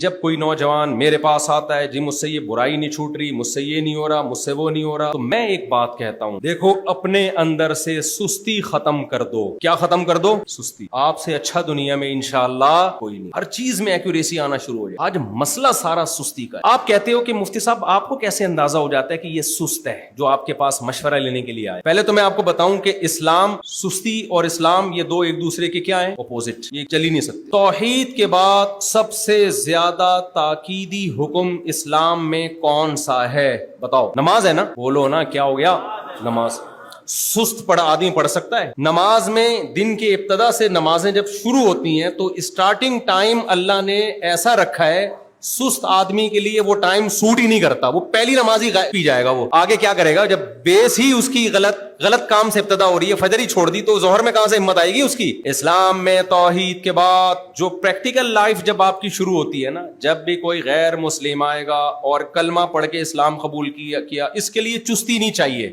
جب کوئی نوجوان میرے پاس آتا ہے جی مجھ سے یہ برائی نہیں چھوٹ رہی، مجھ سے یہ نہیں ہو رہا، مجھ سے وہ نہیں ہو رہا، تو میں ایک بات کہتا ہوں، دیکھو اپنے اندر سے سستی ختم کر دو۔ کیا ختم کر دو؟ سستی۔ آپ سے اچھا دنیا میں انشاءاللہ کوئی نہیں، ہر چیز میں ایکوریسی آنا شروع ہو جائے۔ آج مسئلہ سارا سستی کا ہے۔ آپ کہتے ہو کہ مفتی صاحب آپ کو کیسے اندازہ ہو جاتا ہے کہ یہ سست ہے جو آپ کے پاس مشورہ لینے کے لیے آئے؟ پہلے تو میں آپ کو بتاؤں کہ اسلام، سستی اور اسلام یہ دو ایک دوسرے کے کیا ہیں؟ اپوزٹ، یہ چل ہی نہیں سکتے۔ توحید کے بعد سب سے زیادہ تاکیدی حکم اسلام میں کون سا ہے؟ بتاؤ۔ نماز ہے نا؟ بولو نا، کیا ہو گیا؟ نماز۔ سست پڑھا آدمی پڑھ سکتا ہے؟ نماز میں دن کے ابتدا سے نمازیں جب شروع ہوتی ہیں تو اسٹارٹنگ ٹائم اللہ نے ایسا رکھا ہے، سست آدمی کے لیے وہ ٹائم سوٹ ہی نہیں کرتا، وہ پہلی نماز ہی پی جائے گا۔ وہ آگے کیا کرے گا؟ جب بیس ہی اس کی غلط کام سے ابتدا ہو رہی ہے، فجر ہی چھوڑ دی، تو ظہر میں کہاں سے ہمت آئے گی اس کی؟ اسلام میں توحید کے بعد جو پریکٹیکل لائف جب آپ کی شروع ہوتی ہے نا، جب بھی کوئی غیر مسلم آئے گا اور کلمہ پڑھ کے اسلام قبول کیا، اس کے لیے چستی نہیں چاہیے۔